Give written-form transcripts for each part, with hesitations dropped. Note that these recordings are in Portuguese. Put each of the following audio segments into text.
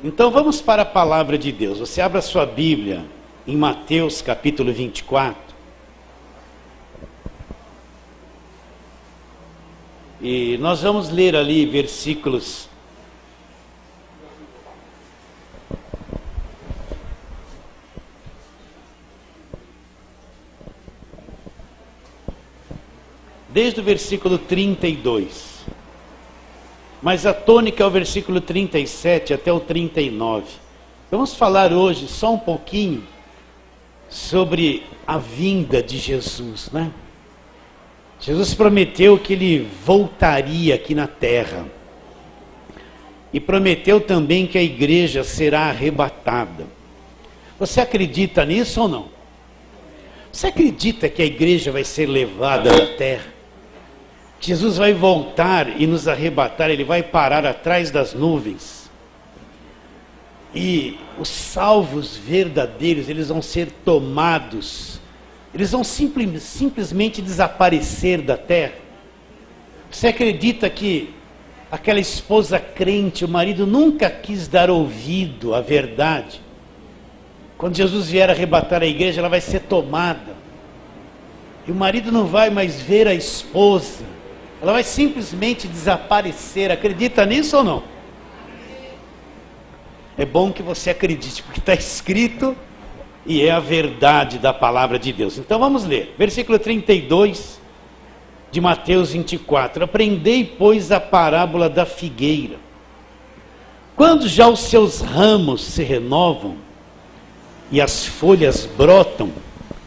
Então vamos para a palavra de Deus. Você abre a sua Bíblia em Mateus capítulo 24. E nós vamos ler ali versículos desde o versículo 32. Mas a tônica é o versículo 37 até o 39. Vamos falar hoje só um pouquinho sobre a vinda de Jesus, né? Jesus prometeu que ele voltaria aqui na terra. E prometeu também que a igreja será arrebatada. Você acredita nisso ou não? Você acredita que a igreja vai ser levada da terra? Jesus vai voltar e nos arrebatar, ele vai parar atrás das nuvens. E os salvos verdadeiros, eles vão ser tomados. Eles vão simplesmente desaparecer da terra. Você acredita que aquela esposa crente, o marido nunca quis dar ouvido à verdade? Quando Jesus vier arrebatar a igreja, ela vai ser tomada. E o marido não vai mais ver a esposa. Ela vai simplesmente desaparecer. Acredita nisso ou não? É bom que você acredite, porque está escrito e é a verdade da palavra de Deus. Então vamos ler. Versículo 32 de Mateus 24. Aprendei, pois, a parábola da figueira. Quando já os seus ramos se renovam e as folhas brotam,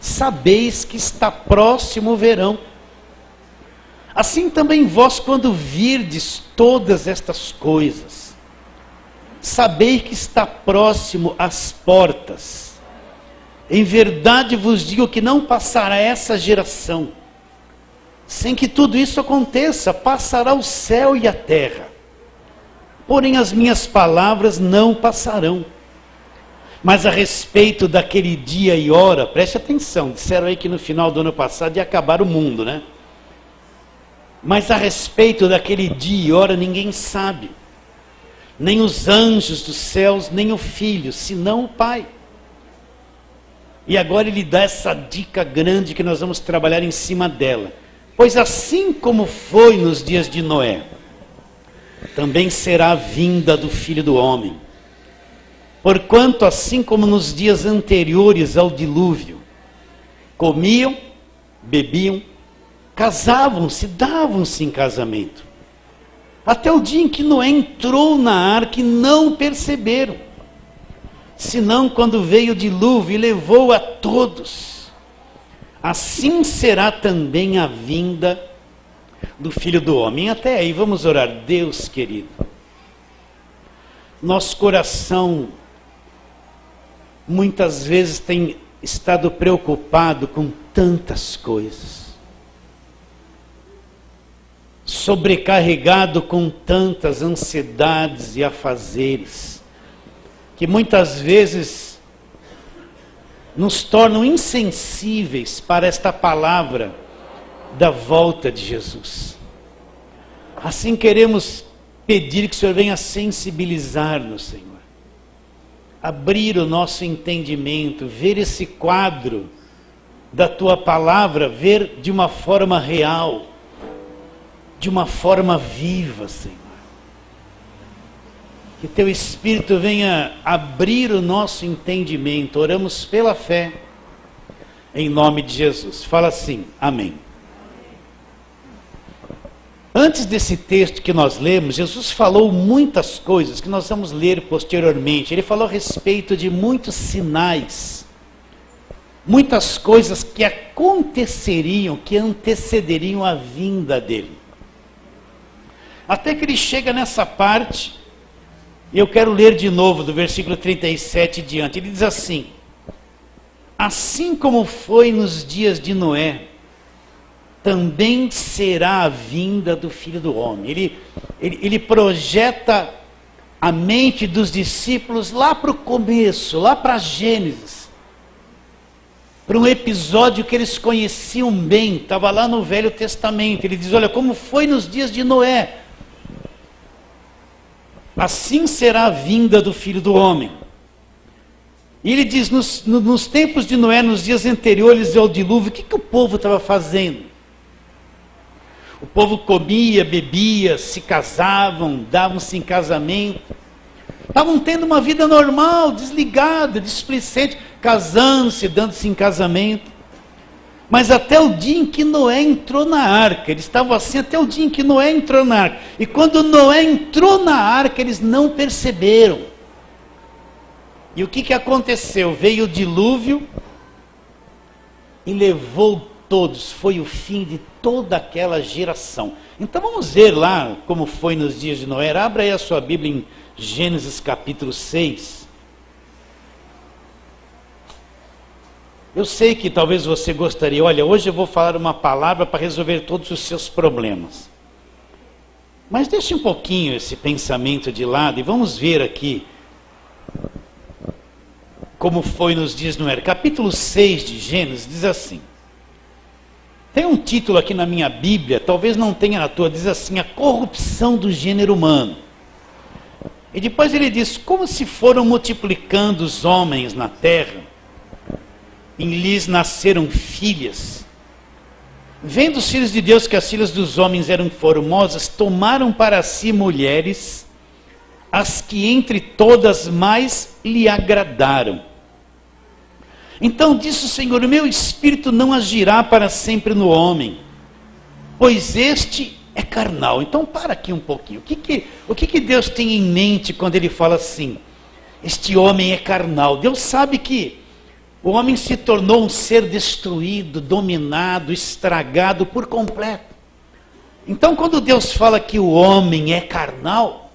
sabeis que está próximo o verão. Assim também vós, quando virdes todas estas coisas, sabei que está próximo às portas. Em verdade vos digo que não passará essa geração sem que tudo isso aconteça. Passará o céu e a terra, porém as minhas palavras não passarão. Mas a respeito daquele dia e hora, preste atenção, disseram aí que no final do ano passado ia acabar o mundo, né? Mas a respeito daquele dia e hora ninguém sabe, nem os anjos dos céus, nem o Filho, senão o Pai. E agora ele dá essa dica grande que nós vamos trabalhar em cima dela. Pois assim como foi nos dias de Noé, também será a vinda do Filho do Homem. Porquanto assim como nos dias anteriores ao dilúvio, comiam, bebiam, casavam-se, davam-se em casamento, até o dia em que Noé entrou na arca e não perceberam, senão quando veio o dilúvio e levou a todos. Assim será também a vinda do Filho do Homem. Até aí, vamos orar. Deus querido, nosso coração muitas vezes tem estado preocupado com tantas coisas, sobrecarregado com tantas ansiedades e afazeres, que muitas vezes nos tornam insensíveis para esta palavra da volta de Jesus. Assim queremos pedir que o Senhor venha sensibilizar-nos, Senhor, abrir o nosso entendimento, ver esse quadro da Tua palavra, ver de uma forma real, de uma forma viva, Senhor. Que Teu Espírito venha abrir o nosso entendimento. Oramos pela fé, em nome de Jesus. Fala assim, amém. Antes desse texto que nós lemos, Jesus falou muitas coisas que nós vamos ler posteriormente. Ele falou a respeito de muitos sinais, muitas coisas que aconteceriam, que antecederiam a vinda dele. Até que ele chega nessa parte, e eu quero ler de novo do versículo 37 e diante. Ele diz assim: assim como foi nos dias de Noé, também será a vinda do Filho do Homem. Ele projeta a mente dos discípulos lá para o começo, lá para Gênesis, para um episódio que eles conheciam bem, estava lá no Velho Testamento. Ele diz, olha, como foi nos dias de Noé. assim será a vinda do Filho do Homem. E ele diz, nos tempos de Noé, nos dias anteriores ao dilúvio, o que o povo estava fazendo? O povo comia, bebia, se casavam, davam-se em casamento. Estavam tendo uma vida normal, desligada, displicente, casando-se, dando-se em casamento. Mas até o dia em que Noé entrou na arca, eles estavam assim até o dia em que Noé entrou na arca. E quando Noé entrou na arca, eles não perceberam. E o que aconteceu? Veio o dilúvio e levou todos, foi o fim de toda aquela geração. Então vamos ver lá como foi nos dias de Noé. Abra aí a sua Bíblia em Gênesis capítulo 6. Eu sei que talvez você gostaria, olha, hoje eu vou falar uma palavra para resolver todos os seus problemas. Mas deixe um pouquinho esse pensamento de lado e vamos ver aqui como foi nos dias de Noé. Capítulo 6 de Gênesis diz assim. Tem um título aqui na minha Bíblia, talvez não tenha na tua, diz assim, a corrupção do gênero humano. E depois ele diz, como se foram multiplicando os homens na terra, e lhes nasceram filhas. Vendo os filhos de Deus que as filhas dos homens eram formosas, tomaram para si mulheres, as que entre todas mais lhe agradaram. Então disse o Senhor, o meu espírito não agirá para sempre no homem, pois este é carnal. Então para aqui um pouquinho. O que Deus tem em mente quando ele fala assim? Este homem é carnal. Deus sabe que o homem se tornou um ser destruído, dominado, estragado por completo. Então quando Deus fala que o homem é carnal,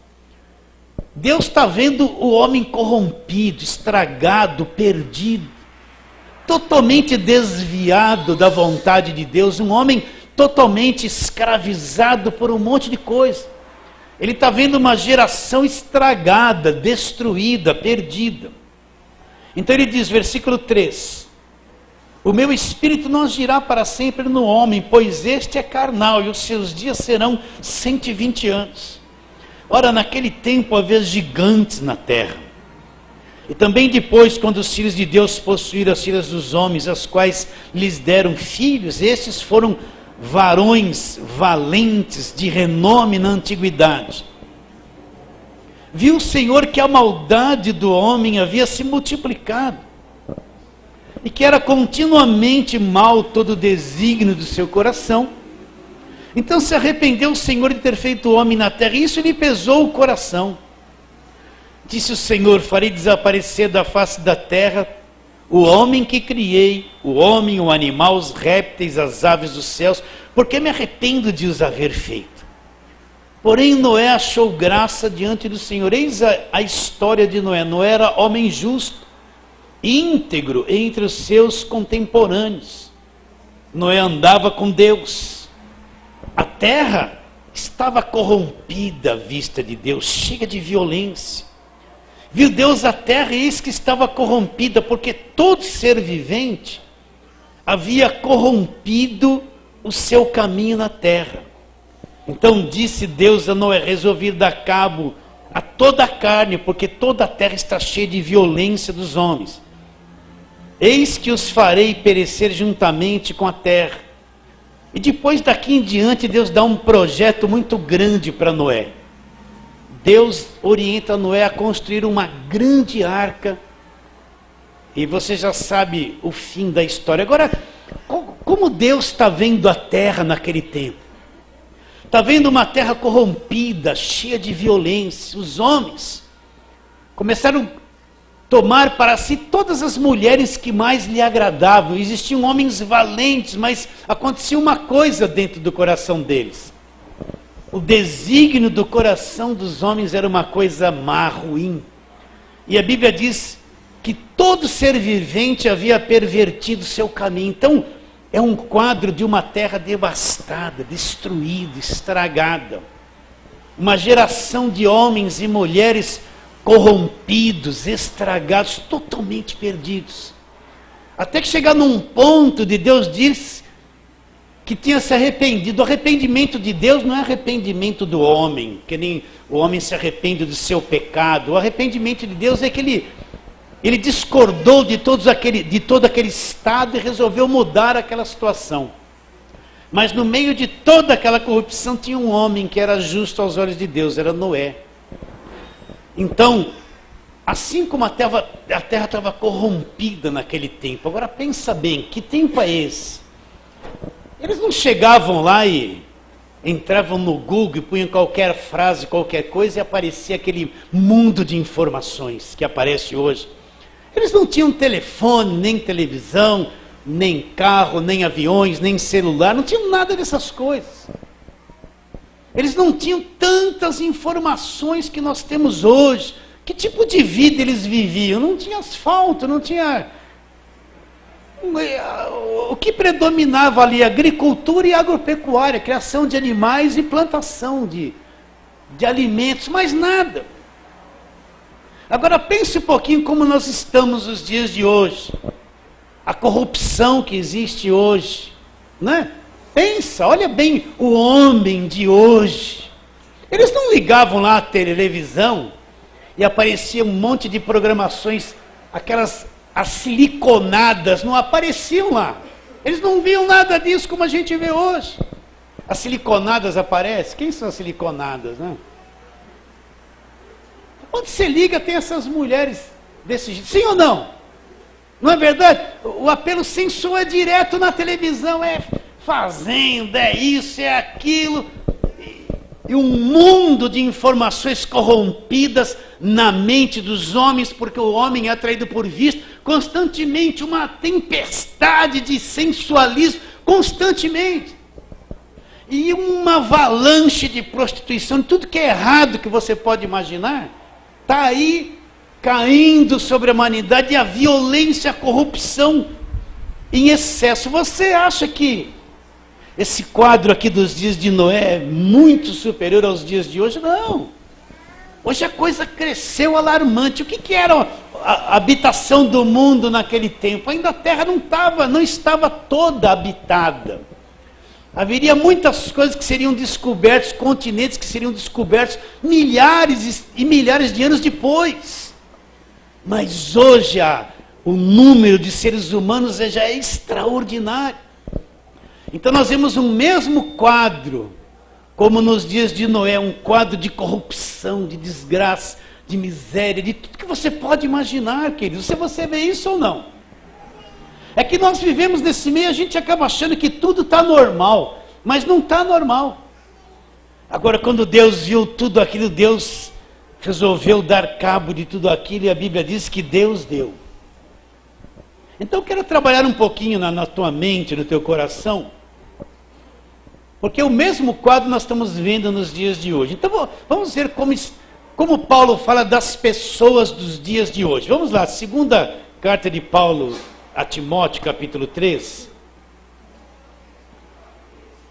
Deus está vendo o homem corrompido, estragado, perdido, totalmente desviado da vontade de Deus, um homem totalmente escravizado por um monte de coisa. Ele está vendo uma geração estragada, destruída, perdida. Então ele diz, versículo 3, o meu espírito não agirá para sempre no homem, pois este é carnal, e os seus dias serão 120 anos. Ora, naquele tempo havia gigantes na terra. E também depois, quando os filhos de Deus possuíram as filhas dos homens, as quais lhes deram filhos, estes foram varões valentes, de renome na antiguidade. Viu o Senhor que a maldade do homem havia se multiplicado, e que era continuamente mal todo o desígnio do seu coração. Então se arrependeu o Senhor de ter feito o homem na terra, e isso lhe pesou o coração. Disse o Senhor, farei desaparecer da face da terra o homem que criei, o homem, o animal, os répteis, as aves dos céus, porque me arrependo de os haver feito. Porém Noé achou graça diante do Senhor. Eis a história de Noé. Noé era homem justo, íntegro entre os seus contemporâneos. Noé andava com Deus. A terra estava corrompida à vista de Deus, cheia de violência. Viu Deus a terra e eis que estava corrompida, porque todo ser vivente havia corrompido o seu caminho na terra. Então disse Deus a Noé, resolvi dar cabo a toda a carne, porque toda a terra está cheia de violência dos homens. Eis que os farei perecer juntamente com a terra. E depois daqui em diante Deus dá um projeto muito grande para Noé. Deus orienta Noé a construir uma grande arca. E você já sabe o fim da história. Agora, como Deus está vendo a terra naquele tempo? Está vendo uma terra corrompida, cheia de violência. Os homens começaram a tomar para si todas as mulheres que mais lhe agradavam. Existiam homens valentes, mas acontecia uma coisa dentro do coração deles. O desígnio do coração dos homens era uma coisa má, ruim. E a Bíblia diz que todo ser vivente havia pervertido seu caminho. Então, é um quadro de uma terra devastada, destruída, estragada. Uma geração de homens e mulheres corrompidos, estragados, totalmente perdidos. Até que chegar num ponto de Deus diz que tinha se arrependido. O arrependimento de Deus não é arrependimento do homem, que nem o homem se arrepende do seu pecado. O arrependimento de Deus é que ele discordou de todo aquele estado e resolveu mudar aquela situação. Mas no meio de toda aquela corrupção tinha um homem que era justo aos olhos de Deus, era Noé. Então, assim como a terra estava corrompida naquele tempo, agora pensa bem, que tempo é esse? Eles não chegavam lá e entravam no Google e punham qualquer frase, qualquer coisa e aparecia aquele mundo de informações que aparece hoje. Eles não tinham telefone, nem televisão, nem carro, nem aviões, nem celular, não tinham nada dessas coisas. Eles não tinham tantas informações que nós temos hoje. Que tipo de vida eles viviam? Não tinha asfalto, não tinha... O que predominava ali? Agricultura e agropecuária, criação de animais e plantação de alimentos, mais nada. Agora pense um pouquinho como nós estamos nos dias de hoje. A corrupção que existe hoje, né? Pensa, olha bem o homem de hoje. Eles não ligavam lá a televisão e aparecia um monte de programações, aquelas siliconadas, não apareciam lá. Eles não viam nada disso como a gente vê hoje. As siliconadas aparecem. Quem são as siliconadas, né? Onde você liga tem essas mulheres desse jeito. Sim ou não? Não é verdade? O apelo sensual é direto na televisão, é fazenda, é isso, é aquilo. E um mundo de informações corrompidas na mente dos homens, porque o homem é atraído por vista, constantemente uma tempestade de sensualismo, constantemente. E uma avalanche de prostituição, tudo que é errado que você pode imaginar, está aí caindo sobre a humanidade, e a violência, a corrupção em excesso. Você acha que esse quadro aqui dos dias de Noé é muito superior aos dias de hoje? Não. Hoje a coisa cresceu alarmante. O que era a habitação do mundo naquele tempo? Ainda a terra não estava toda habitada. Haveria muitas coisas que seriam descobertas, continentes que seriam descobertos milhares e milhares de anos depois. Mas hoje o número de seres humanos já é extraordinário. Então nós vemos um mesmo quadro, como nos dias de Noé, um quadro de corrupção, de desgraça, de miséria, de tudo que você pode imaginar, querido. Se você vê isso ou não. É que nós vivemos nesse meio, a gente acaba achando que tudo está normal, mas não está normal. Agora, quando Deus viu tudo aquilo, Deus resolveu dar cabo de tudo aquilo, e a Bíblia diz que Deus deu. Então eu quero trabalhar um pouquinho na tua mente, no teu coração, porque o mesmo quadro nós estamos vendo nos dias de hoje. Então vamos ver como Paulo fala das pessoas dos dias de hoje. Vamos lá, segunda carta de Paulo a Timóteo, capítulo 3.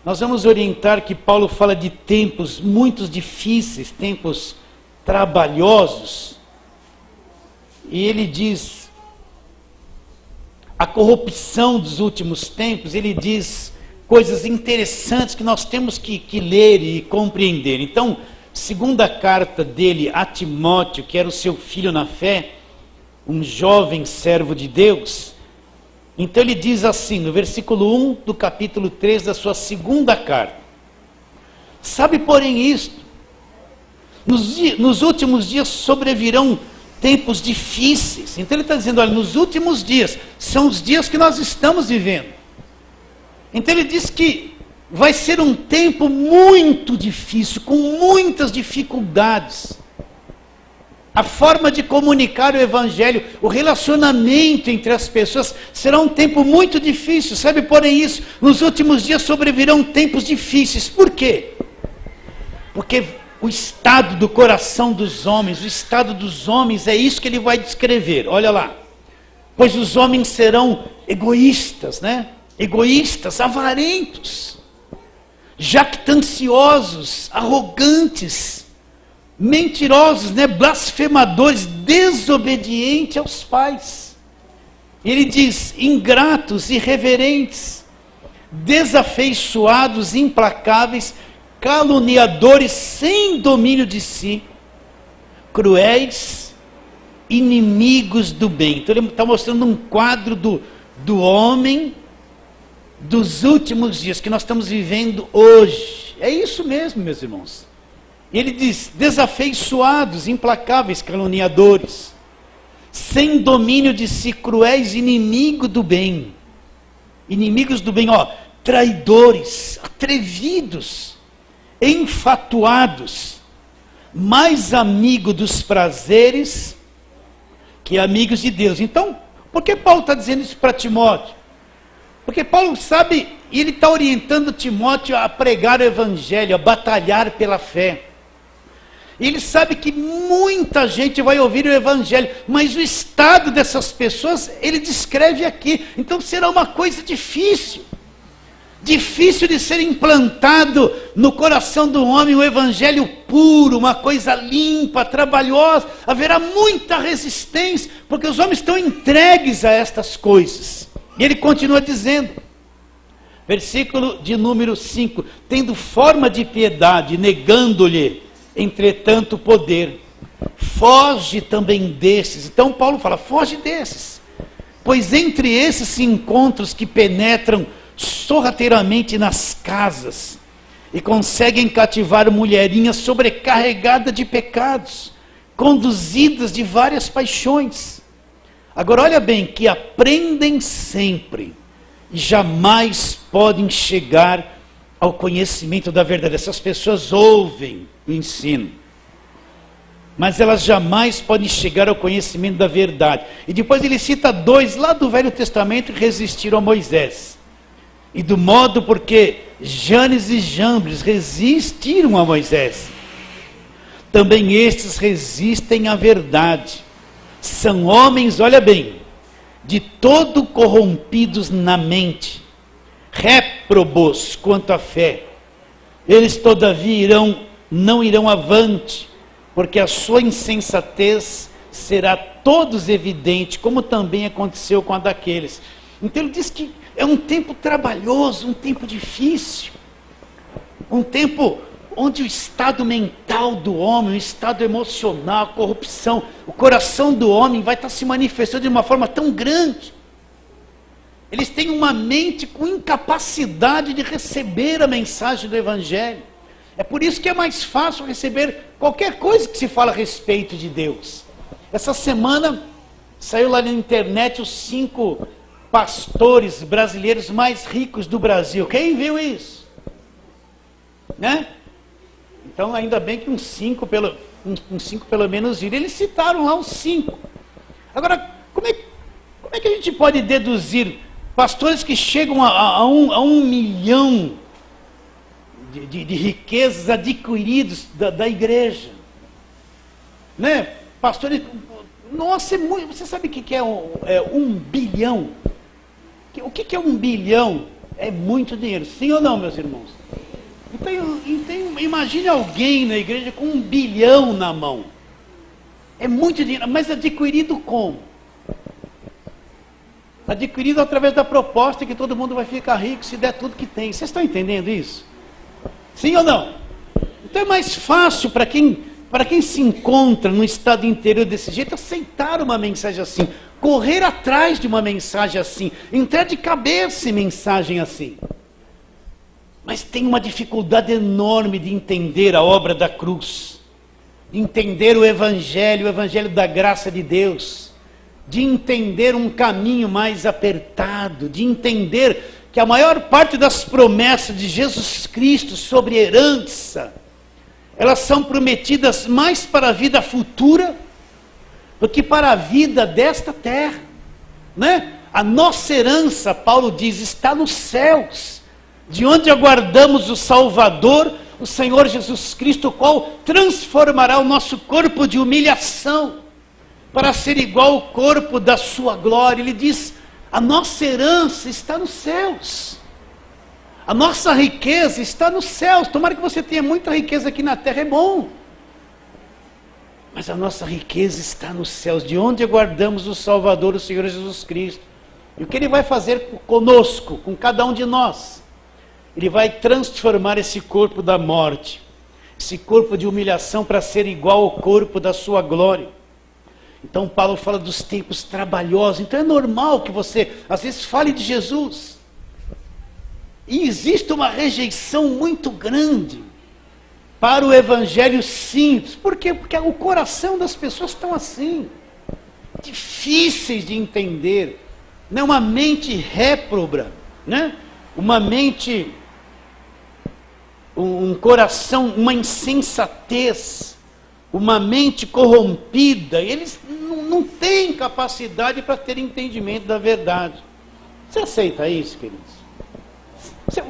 Nós vamos orientar que Paulo fala de tempos muito difíceis, tempos trabalhosos. E ele diz a corrupção dos últimos tempos, ele diz coisas interessantes que nós temos que ler e compreender. Então, segunda carta dele a Timóteo, que era o seu filho na fé, um jovem servo de Deus. Então ele diz assim, no versículo 1 do capítulo 3 da sua segunda carta: sabe, porém, isto, nos últimos dias sobrevirão tempos difíceis. Então ele está dizendo, olha, nos últimos dias, são os dias que nós estamos vivendo. Então ele diz que vai ser um tempo muito difícil, com muitas dificuldades. A forma de comunicar o Evangelho, o relacionamento entre as pessoas, será um tempo muito difícil. Sabe, porém, isso, nos últimos dias sobrevirão tempos difíceis. Por quê? Porque o estado do coração dos homens, o estado dos homens, é isso que ele vai descrever. Olha lá. Pois os homens serão egoístas, né? Egoístas, avarentos, jactanciosos, arrogantes, mentirosos, né? Blasfemadores, desobedientes aos pais. Ele diz, ingratos, irreverentes, desafeiçoados, implacáveis, caluniadores, sem domínio de si, cruéis, inimigos do bem. Então ele está mostrando um quadro do homem dos últimos dias, que nós estamos vivendo hoje. É isso mesmo, meus irmãos. Ele diz, desafeiçoados, implacáveis, caluniadores, sem domínio de si, cruéis, inimigos do bem. Inimigos do bem, traidores, atrevidos, enfatuados, mais amigo dos prazeres que amigos de Deus. Então, por que Paulo está dizendo isso para Timóteo? Porque Paulo sabe, e ele está orientando Timóteo a pregar o evangelho, a batalhar pela fé. Ele sabe que muita gente vai ouvir o evangelho, mas o estado dessas pessoas, ele descreve aqui. Então será uma coisa difícil. Difícil de ser implantado no coração do homem o evangelho puro, uma coisa limpa, trabalhosa. Haverá muita resistência, porque os homens estão entregues a estas coisas. E ele continua dizendo, versículo de número 5, tendo forma de piedade, negando-lhe, entretanto, poder. Foge também desses. Então Paulo fala, foge desses. Pois entre esses se encontram os que penetram sorrateiramente nas casas e conseguem cativar mulherinhas sobrecarregadas de pecados, conduzidas de várias paixões. Agora olha bem, que aprendem sempre e jamais podem chegar ao conhecimento da verdade. Essas pessoas ouvem o ensino, mas elas jamais podem chegar ao conhecimento da verdade. E depois ele cita 2 lá do Velho Testamento que resistiram a Moisés. E do modo porque Janes e Jambres resistiram a Moisés, também estes resistem à verdade. São homens, olha bem, de todo corrompidos na mente, réprobos quanto à fé. Eles todavia não irão avante, porque a sua insensatez será todos evidente, como também aconteceu com a daqueles. Então ele diz que é um tempo trabalhoso, um tempo difícil, um tempo onde o estado mental do homem, o estado emocional, a corrupção, o coração do homem vai estar se manifestando de uma forma tão grande. Eles têm uma mente com incapacidade de receber a mensagem do evangelho. É por isso que é mais fácil receber qualquer coisa que se fala a respeito de Deus. Essa semana saiu lá na internet os 5 pastores brasileiros mais ricos do Brasil. Quem viu isso? Né? Então ainda bem que uns 5 pelo menos viram. Eles citaram lá uns 5. Agora, como é que a gente pode deduzir pastores que chegam a 1 milhão de riquezas adquiridos da igreja? Né? Pastores, nossa, é muito, você sabe o que é 1 bilhão? O que é 1 bilhão? É muito dinheiro, sim ou não, meus irmãos? Então imagine alguém na igreja com 1 bilhão na mão. É muito dinheiro, mas adquirido como? Adquirido através da proposta que todo mundo vai ficar rico se der tudo que tem. Vocês estão entendendo isso? Sim ou não? Então é mais fácil para quem se encontra no estado interior desse jeito aceitar uma mensagem assim, correr atrás de uma mensagem assim, entrar de cabeça em mensagem assim. Mas tem uma dificuldade enorme de entender a obra da cruz, de entender o evangelho da graça de Deus, de entender um caminho mais apertado, de entender que a maior parte das promessas de Jesus Cristo sobre herança, elas são prometidas mais para a vida futura do que para a vida desta terra, né? A nossa herança, Paulo diz, está nos céus, de onde aguardamos o Salvador, o Senhor Jesus Cristo, o qual transformará o nosso corpo de humilhação para ser igual ao corpo da sua glória. Ele diz, a nossa herança está nos céus. A nossa riqueza está nos céus. Tomara que você tenha muita riqueza aqui na terra, é bom. Mas a nossa riqueza está nos céus, de onde aguardamos o Salvador, o Senhor Jesus Cristo. E o que Ele vai fazer conosco, com cada um de nós? Ele vai transformar esse corpo da morte, esse corpo de humilhação, para ser igual ao corpo da sua glória. Então Paulo fala dos tempos trabalhosos. Então é normal que você às vezes fale de Jesus, e existe uma rejeição muito grande para o evangelho simples. Por quê? Porque o coração das pessoas estão assim, difíceis de entender, né? Uma mente réproba, né? Uma mente, um coração, uma insensatez, uma mente corrompida. Eles não têm capacidade para ter entendimento da verdade. Você aceita isso, queridos?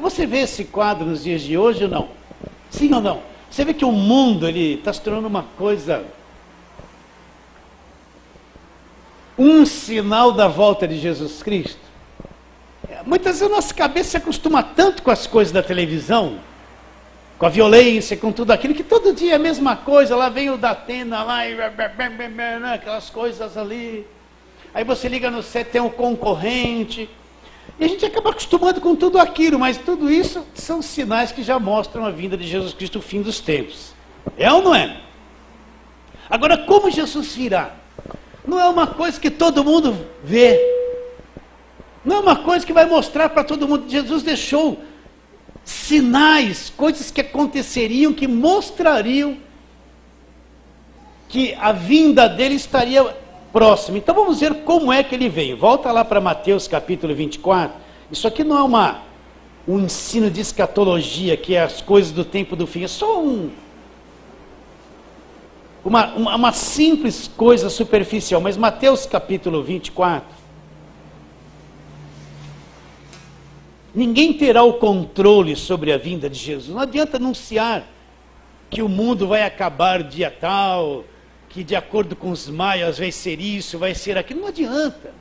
Você vê esse quadro nos dias de hoje ou não? Sim ou não? Você vê que o mundo está se tornando uma coisa, um sinal da volta de Jesus Cristo. Muitas vezes a nossa cabeça se acostuma tanto com as coisas da televisão, com a violência, com tudo aquilo, que todo dia é a mesma coisa. Lá vem o Datena, lá, e aquelas coisas ali. Aí você liga no set, tem um concorrente. E a gente acaba acostumando com tudo aquilo, mas tudo isso são sinais que já mostram a vinda de Jesus Cristo, o fim dos tempos. É ou não é? Agora, como Jesus virá? Não é uma coisa que todo mundo vê. Não é uma coisa que vai mostrar para todo mundo. Jesus deixou sinais, coisas que aconteceriam, que mostrariam que a vinda dele estaria próxima. Então vamos ver como é que ele veio. Volta lá para Mateus capítulo 24. Isso aqui não é um ensino de escatologia, que é as coisas do tempo do fim. É só uma simples coisa superficial. Mas Mateus capítulo 24. Ninguém terá o controle sobre a vinda de Jesus. Não adianta anunciar que o mundo vai acabar dia tal, que de acordo com os maias vai ser isso, vai ser aquilo. Não adianta.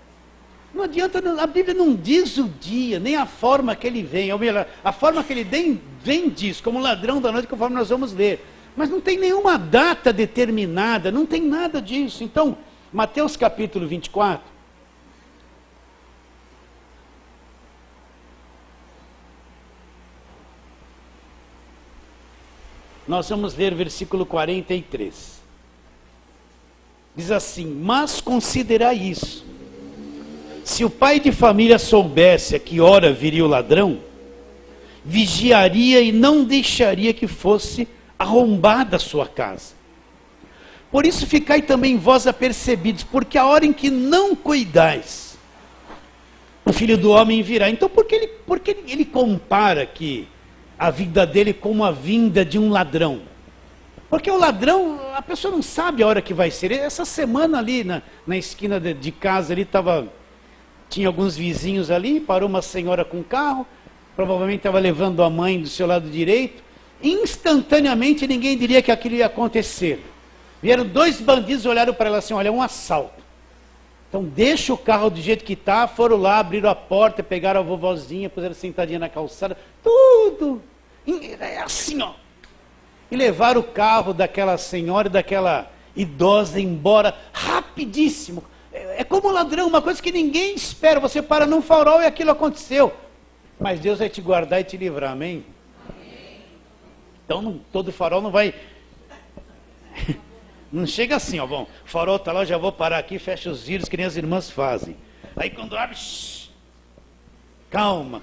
Não adianta, a Bíblia não diz o dia, nem a forma que ele vem. Ou melhor, a forma que ele vem diz, como ladrão da noite, conforme nós vamos ler. Mas não tem nenhuma data determinada, não tem nada disso. Então, Mateus capítulo 24. Nós vamos ler o versículo 43. Diz assim: mas considerai isso. Se o pai de família soubesse a que hora viria o ladrão, vigiaria e não deixaria que fosse arrombada a sua casa. Por isso ficai também vós apercebidos, porque a hora em que não cuidais, o Filho do Homem virá. Então por que ele compara que a vinda dele como a vinda de um ladrão? Porque o ladrão, a pessoa não sabe a hora que vai ser. Essa semana ali na esquina de casa ali tinha alguns vizinhos ali, parou uma senhora com carro, provavelmente estava levando a mãe do seu lado direito. Instantaneamente ninguém diria que aquilo ia acontecer. Vieram dois bandidos, olharam para ela assim: olha, é um assalto. Então deixa o carro do jeito que está. Foram lá, abriram a porta, pegaram a vovozinha, puseram sentadinha na calçada, tudo assim, ó. E levaram o carro daquela senhora e daquela idosa embora rapidíssimo. É como um ladrão, uma coisa que ninguém espera. Você para num farol e aquilo aconteceu. Mas Deus vai te guardar e te livrar, amém? Então todo farol não vai... Não chega assim, ó, bom, o farol está lá, já vou parar aqui, fecha os vidros, que nem as irmãs fazem. Aí quando abre, calma,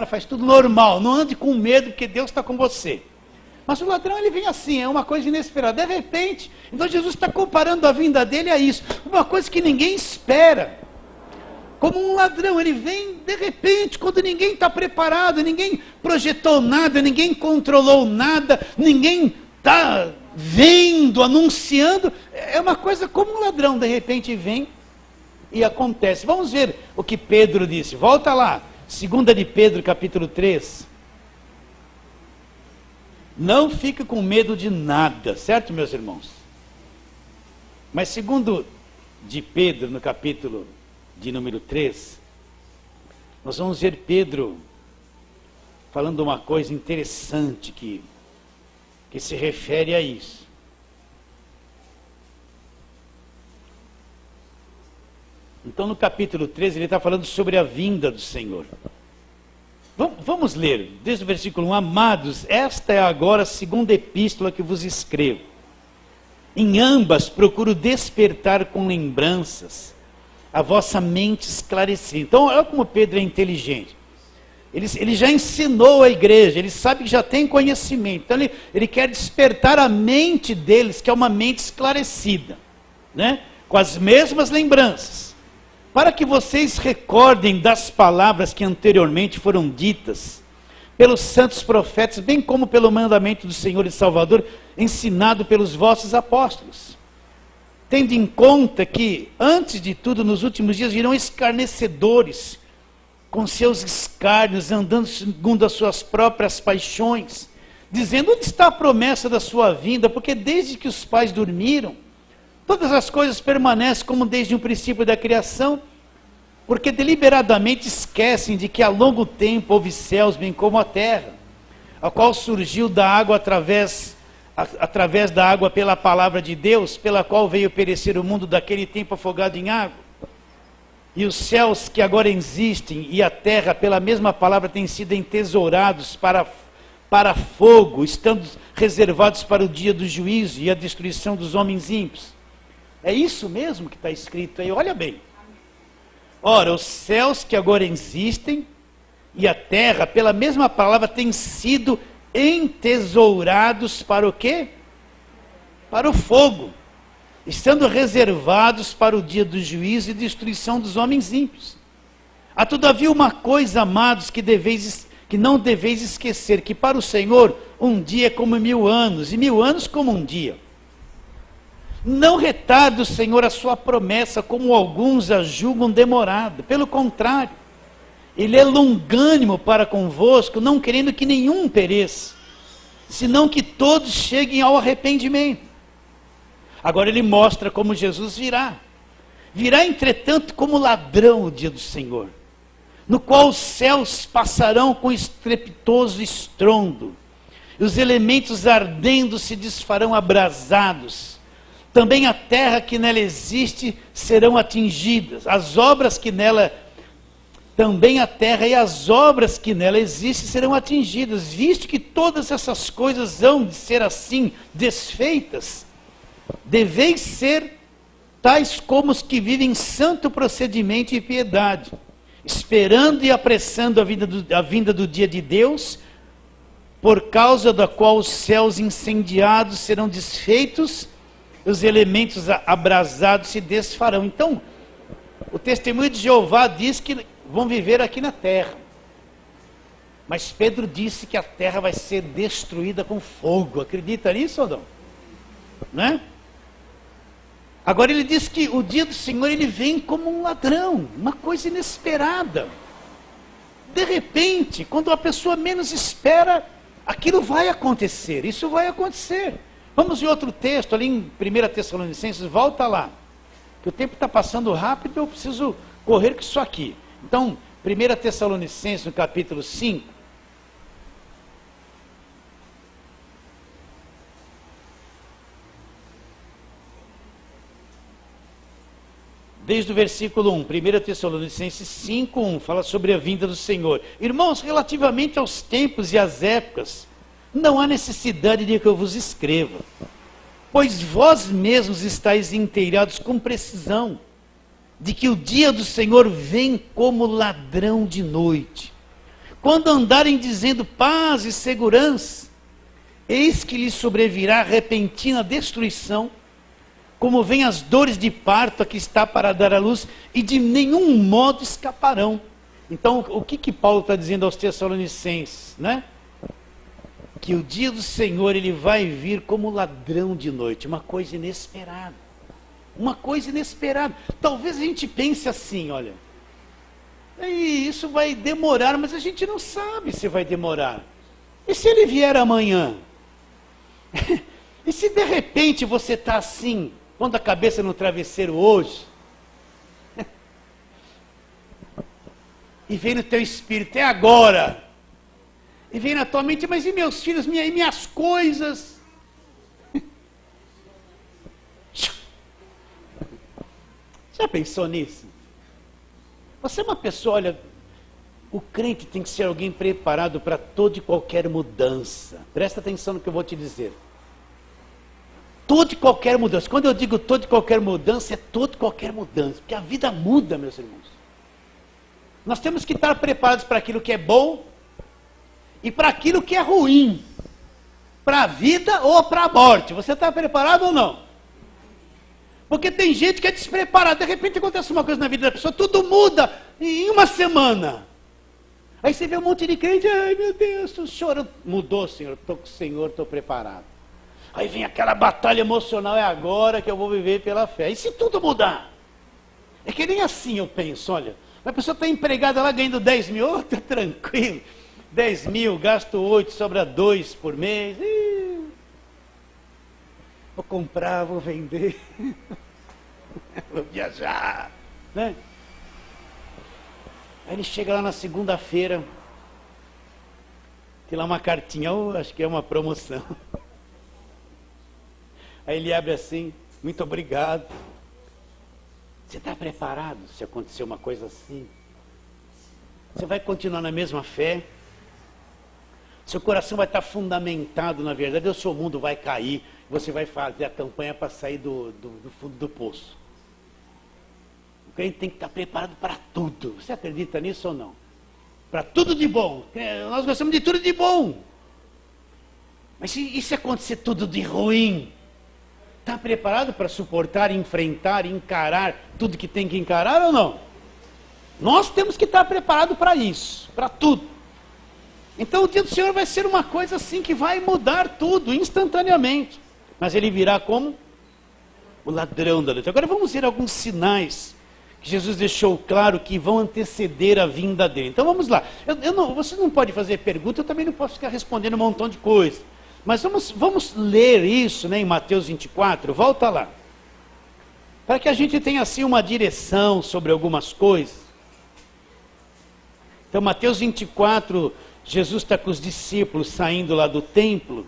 faz tudo normal, não ande com medo, porque Deus está com você. Mas o ladrão, ele vem assim, é uma coisa inesperada, de repente. Então Jesus está comparando a vinda dele a isso, uma coisa que ninguém espera. Como um ladrão, ele vem de repente, quando ninguém está preparado, ninguém projetou nada, ninguém controlou nada, ninguém está vendo, anunciando. É uma coisa como um ladrão, de repente vem e acontece. Vamos ver o que Pedro disse. Volta lá, 2 de Pedro, capítulo 3. Não fique com medo de nada, certo, meus irmãos? Mas 2 de Pedro, no capítulo de número 3, nós vamos ver Pedro falando uma coisa interessante que se refere a isso. Então no capítulo 13 ele está falando sobre a vinda do Senhor. Vamos ler, desde o versículo 1. Amados, esta é agora a segunda epístola que vos escrevo. Em ambas procuro despertar com lembranças a vossa mente esclarecida. Então, olha como Pedro é inteligente. Ele já ensinou a igreja, ele sabe que já tem conhecimento. Então, ele quer despertar a mente deles, que é uma mente esclarecida, né? Com as mesmas lembranças, para que vocês recordem das palavras que anteriormente foram ditas pelos santos profetas, bem como pelo mandamento do Senhor e Salvador, ensinado pelos vossos apóstolos. Tendo em conta que, antes de tudo, nos últimos dias virão escarnecedores, com seus escárnios, andando segundo as suas próprias paixões, dizendo: onde está a promessa da sua vinda? Porque desde que os pais dormiram, todas as coisas permanecem como desde o princípio da criação, porque deliberadamente esquecem de que há longo tempo houve céus, bem como a terra, a qual surgiu da água através da água pela palavra de Deus, pela qual veio perecer o mundo daquele tempo afogado em água. E os céus que agora existem e a terra, pela mesma palavra, têm sido entesourados para fogo, estando reservados para o dia do juízo e a destruição dos homens ímpios. É isso mesmo que está escrito aí, olha bem. Ora, os céus que agora existem e a terra, pela mesma palavra, têm sido entesourados para o quê? Para o fogo, estando reservados para o dia do juízo e destruição dos homens ímpios. Há todavia uma coisa, amados, que não deveis esquecer, que para o Senhor um dia é como 1000 anos, e 1000 anos como um dia. Não retarde o Senhor a sua promessa, como alguns a julgam demorada. Pelo contrário, Ele é longânimo para convosco, não querendo que nenhum pereça, senão que todos cheguem ao arrependimento. Agora ele mostra como Jesus virá. Virá, entretanto, como ladrão o dia do Senhor, no qual os céus passarão com estrepitoso estrondo, e os elementos ardendo se desfarão abrasados. Também a terra que nela existe serão atingidas, também a terra e as obras que nela existem serão atingidas, visto que todas essas coisas hão de ser assim desfeitas. Deveis ser tais como os que vivem santo procedimento e piedade, esperando e apressando a vinda do dia de Deus, por causa da qual os céus incendiados serão desfeitos, os elementos abrasados se desfarão. Então, o testemunho de Jeová diz que vão viver aqui na terra, mas Pedro disse que a terra vai ser destruída com fogo. Acredita nisso ou não? Né? Agora ele diz que o dia do Senhor ele vem como um ladrão, uma coisa inesperada. De repente, quando a pessoa menos espera, aquilo vai acontecer, isso vai acontecer. Vamos em outro texto, ali em 1 Tessalonicenses, volta lá, que o tempo está passando rápido, eu preciso correr com isso aqui. Então, 1 Tessalonicenses, no capítulo 5, desde o versículo 1, 1 Tessalonicenses 5, 1, fala sobre a vinda do Senhor. Irmãos, relativamente aos tempos e às épocas, não há necessidade de que eu vos escreva, pois vós mesmos estáis inteirados com precisão, de que o dia do Senhor vem como ladrão de noite. Quando andarem dizendo paz e segurança, eis que lhes sobrevirá repentina destruição, como vem as dores de parto a que está para dar à luz, e de nenhum modo escaparão. Então, o que Paulo está dizendo aos Tessalonicenses, né? Que o dia do Senhor, ele vai vir como ladrão de noite, uma coisa inesperada. Uma coisa inesperada. Talvez a gente pense assim, olha, isso vai demorar, mas a gente não sabe se vai demorar. E se ele vier amanhã? E se de repente você está assim, pondo a cabeça no travesseiro hoje, e vem no teu espírito, é agora. E vem na tua mente, mas e meus filhos, e minhas coisas? Já pensou nisso? Você é uma pessoa, olha, O crente tem que ser alguém preparado para toda e qualquer mudança. Presta atenção no que eu vou te dizer. Toda e qualquer mudança. Quando eu digo toda e qualquer mudança, é toda e qualquer mudança. Porque a vida muda, meus irmãos. Nós temos que estar preparados para aquilo que é bom e para aquilo que é ruim. Para a vida ou para a morte. Você está preparado ou não? Porque tem gente que é despreparada. De repente acontece uma coisa na vida da pessoa, tudo muda em uma semana. Aí você vê um monte de crente, ai meu Deus, o senhor mudou, Senhor, estou com o Senhor, estou preparado. Aí vem aquela batalha emocional, é agora que eu vou viver pela fé. E se tudo mudar? É que nem assim eu penso, olha, a pessoa está empregada lá ganhando 10 mil, está tranquilo. 10 mil, gasto 8, sobra 2 por mês. Vou comprar, vou vender, vou viajar, né? Aí ele chega lá na segunda-feira, tem lá uma cartinha, acho que é uma promoção. Aí ele abre assim, muito obrigado. Você está preparado se acontecer uma coisa assim? Você vai continuar na mesma fé? Seu coração vai estar fundamentado na verdade, ou seu mundo vai cair, você vai fazer a campanha para sair do fundo do poço. O crente tem que estar preparado para tudo. Você acredita nisso ou não? Para tudo de bom. Nós gostamos de tudo de bom. Mas e se acontecer tudo de ruim? Está preparado para suportar, enfrentar, encarar tudo que tem que encarar ou não? Nós temos que estar preparados para isso, para tudo. Então o dia do Senhor vai ser uma coisa assim que vai mudar tudo instantaneamente. Mas ele virá como o ladrão da noite. Agora vamos ver alguns sinais que Jesus deixou claro que vão anteceder a vinda dele. Então vamos lá. Você não pode fazer pergunta, eu também não posso ficar respondendo um montão de coisa. Mas vamos ler isso, né, em Mateus 24, volta lá. Para que a gente tenha assim uma direção sobre algumas coisas. Então Mateus 24, Jesus está com os discípulos saindo lá do templo.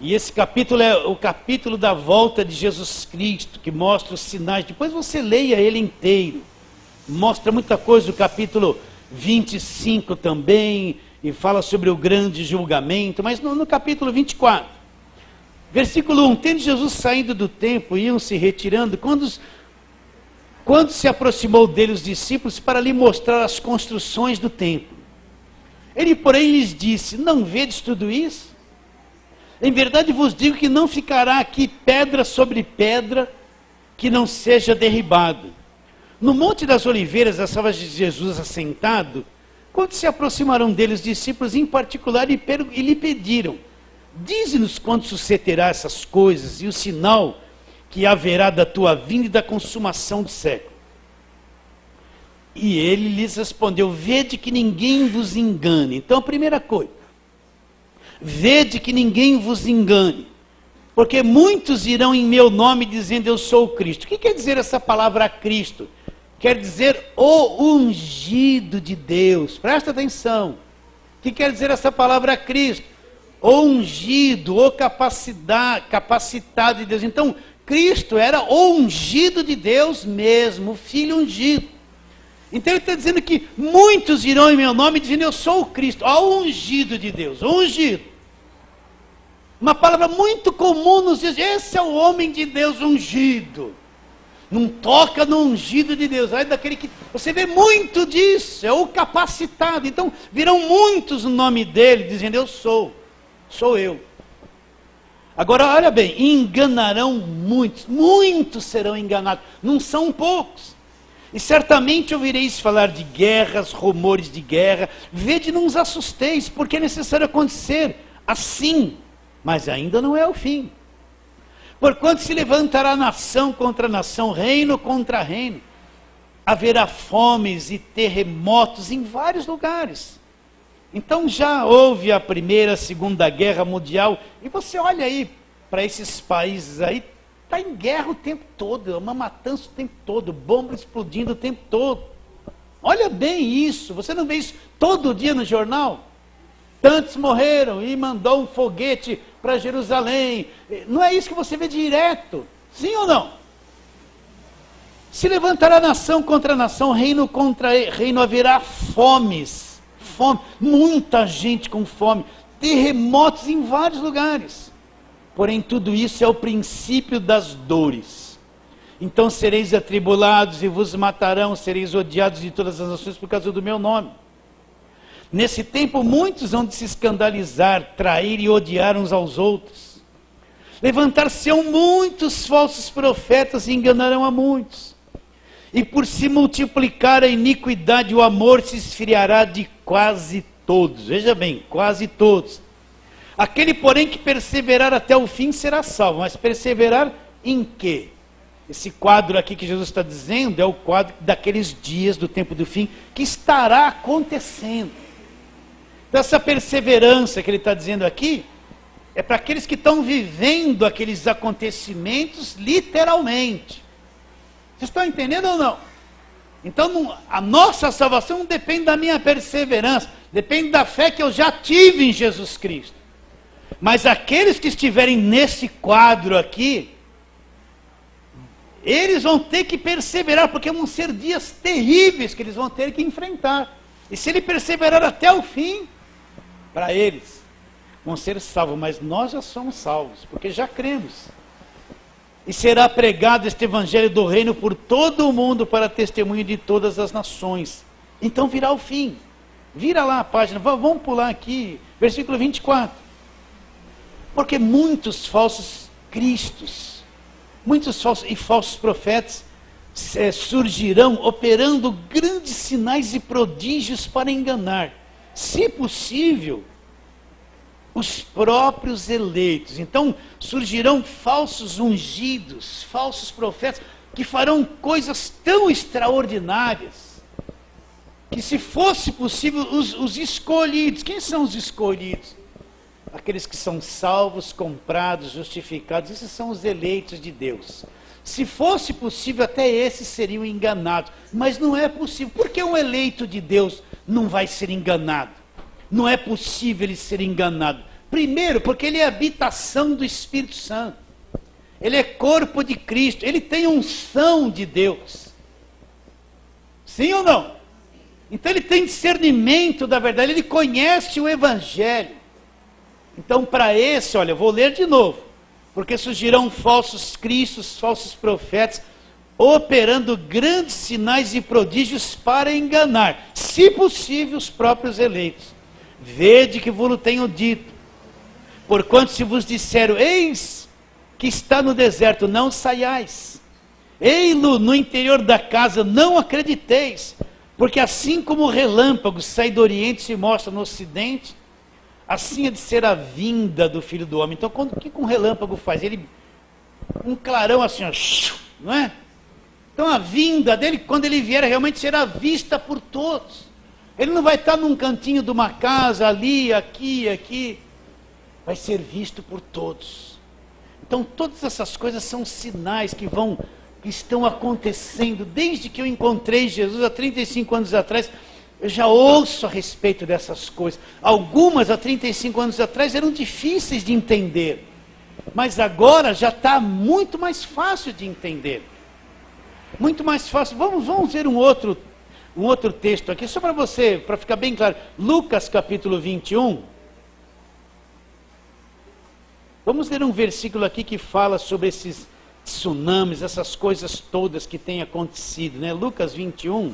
E esse capítulo é o capítulo da volta de Jesus Cristo, que mostra os sinais. Depois você leia ele inteiro. Mostra muita coisa, o capítulo 25 também, e fala sobre o grande julgamento, mas no capítulo 24. Versículo 1, tendo Jesus saindo do templo, iam se retirando, quando se aproximou dele os discípulos para lhe mostrar as construções do templo. Ele, porém, lhes disse, não vedes tudo isso? Em verdade vos digo que não ficará aqui pedra sobre pedra que não seja derribado. No Monte das Oliveiras, estava Jesus assentado, quando se aproximaram dele os discípulos em particular e lhe pediram, dize-nos quando sucederá essas coisas e o sinal que haverá da tua vinda e da consumação do século. E ele lhes respondeu, vede que ninguém vos engane. Então a primeira coisa, vede que ninguém vos engane, porque muitos irão em meu nome dizendo eu sou o Cristo. O que quer dizer essa palavra Cristo? Quer dizer o ungido de Deus. Presta atenção. O que quer dizer essa palavra Cristo? O ungido, o capacitado de Deus. Então, Cristo era o ungido de Deus mesmo, o Filho ungido. Então ele está dizendo que muitos irão em meu nome dizendo eu sou o Cristo, o ungido de Deus, o ungido. Uma palavra muito comum nos diz, esse é o homem de Deus ungido. Não toca no ungido de Deus, é daquele que você vê muito disso, é o capacitado. Então virão muitos no nome dele dizendo eu sou eu. Agora olha bem, enganarão muitos, muitos serão enganados, não são poucos. E certamente ouvireis falar de guerras, rumores de guerra. Vede, não os assusteis, porque é necessário acontecer assim, mas ainda não é o fim. Porquanto se levantará nação contra nação, reino contra reino. Haverá fomes e terremotos em vários lugares. Então já houve a primeira, a segunda guerra mundial, e você olha aí para esses países aí, está em guerra o tempo todo, é uma matança o tempo todo, bomba explodindo o tempo todo. Olha bem isso, você não vê isso todo dia no jornal? Tantos morreram e mandou um foguete para Jerusalém. Não é isso que você vê direto? Sim ou não? Se levantará nação contra nação, reino contra reino, haverá fomes, fome, muita gente com fome, terremotos em vários lugares. Porém, tudo isso é o princípio das dores. Então sereis atribulados e vos matarão, sereis odiados de todas as nações por causa do meu nome. Nesse tempo muitos vão de se escandalizar, trair e odiar uns aos outros. Levantar-se-ão muitos falsos profetas e enganarão a muitos. E por se multiplicar a iniquidade, o amor se esfriará de quase todos. Veja bem, quase todos. Aquele, porém, que perseverar até o fim será salvo. Mas perseverar em quê? Esse quadro aqui que Jesus está dizendo é o quadro daqueles dias do tempo do fim que estará acontecendo. Então, essa perseverança que ele está dizendo aqui é para aqueles que estão vivendo aqueles acontecimentos literalmente. Vocês estão entendendo ou não? Então, a nossa salvação não depende da minha perseverança, depende da fé que eu já tive em Jesus Cristo. Mas aqueles que estiverem nesse quadro aqui, eles vão ter que perseverar, porque vão ser dias terríveis que eles vão ter que enfrentar. E se ele perseverar até o fim, para eles, vão ser salvos. Mas nós já somos salvos, porque já cremos. E será pregado este evangelho do reino por todo o mundo para testemunho de todas as nações. Então virá o fim. Vira lá a página, vamos pular aqui, versículo 24. Porque muitos falsos cristos, muitos falsos profetas surgirão operando grandes sinais e prodígios para enganar, se possível, os próprios eleitos. Então surgirão falsos ungidos, falsos profetas, que farão coisas tão extraordinárias, que se fosse possível, os escolhidos, quem são os escolhidos? Aqueles que são salvos, comprados, justificados, esses são os eleitos de Deus. Se fosse possível, até esses seriam enganados, mas não é possível. Por que um eleito de Deus não vai ser enganado? Não é possível ele ser enganado. Primeiro, porque ele é habitação do Espírito Santo. Ele é corpo de Cristo, ele tem unção de Deus. Sim ou não? Então ele tem discernimento da verdade, ele conhece o Evangelho. Então, para esse, olha, eu vou ler de novo. Porque surgirão falsos cristos, falsos profetas, operando grandes sinais e prodígios para enganar, se possível, os próprios eleitos. Vede que vos tenho dito. Porquanto se vos disseram, eis que está no deserto, não saiais. Ei-lo no interior da casa, não acrediteis. Porque assim como o relâmpago sai do oriente e se mostra no ocidente, assim é de ser a vinda do Filho do Homem. Então, o que um relâmpago faz? Ele, um clarão assim, ó, não é? Então, a vinda dele, quando ele vier, realmente será vista por todos. Ele não vai estar num cantinho de uma casa, ali, aqui. Vai ser visto por todos. Então, todas essas coisas são sinais que estão acontecendo. Desde que eu encontrei Jesus há 35 anos atrás, eu já ouço a respeito dessas coisas. Algumas há 35 anos atrás eram difíceis de entender. Mas agora já está muito mais fácil de entender. Muito mais fácil. Vamos ver um outro texto aqui, só para ficar bem claro. Lucas capítulo 21. Vamos ler um versículo aqui que fala sobre esses tsunamis, essas coisas todas que têm acontecido, né? Lucas 21.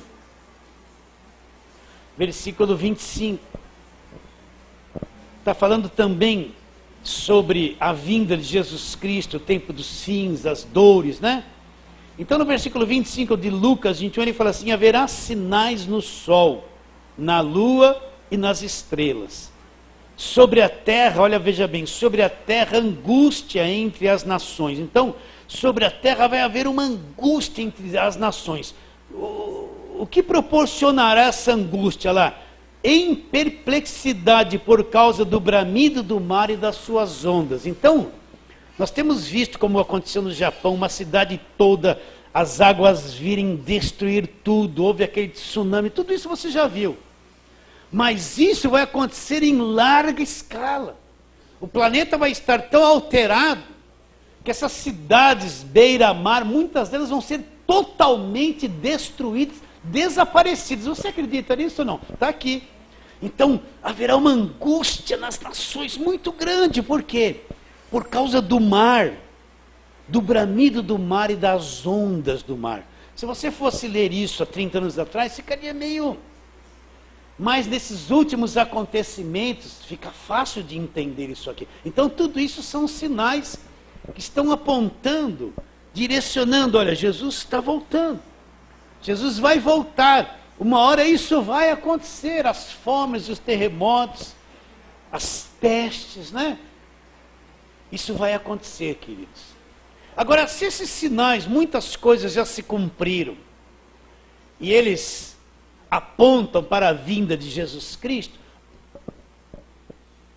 Versículo 25, está falando também sobre a vinda de Jesus Cristo, o tempo dos fins, as dores, né? Então no versículo 25 de Lucas 21, ele fala assim, haverá sinais no sol, na lua e nas estrelas. Sobre a terra, olha, veja bem, sobre a terra angústia entre as nações. Então, sobre a terra vai haver uma angústia entre as nações. O que proporcionará essa angústia lá? Em perplexidade por causa do bramido do mar e das suas ondas. Então, nós temos visto como aconteceu no Japão, uma cidade toda, as águas virem destruir tudo, houve aquele tsunami, tudo isso você já viu. Mas isso vai acontecer em larga escala. O planeta vai estar tão alterado que essas cidades beira-mar, muitas delas vão ser totalmente destruídas, desaparecidas. Você acredita nisso ou não? Está aqui. Então, haverá uma angústia nas nações muito grande. Por quê? Por causa do mar, do bramido do mar e das ondas do mar. Se você fosse ler isso há 30 anos atrás, ficaria meio... Mas nesses últimos acontecimentos, fica fácil de entender isso aqui. Então, tudo isso são sinais que estão apontando, direcionando. Olha, Jesus está voltando. Jesus vai voltar. Uma hora isso vai acontecer. As fomes, os terremotos, as pestes, né? Isso vai acontecer, queridos. Agora, se esses sinais, muitas coisas já se cumpriram, e eles apontam para a vinda de Jesus Cristo,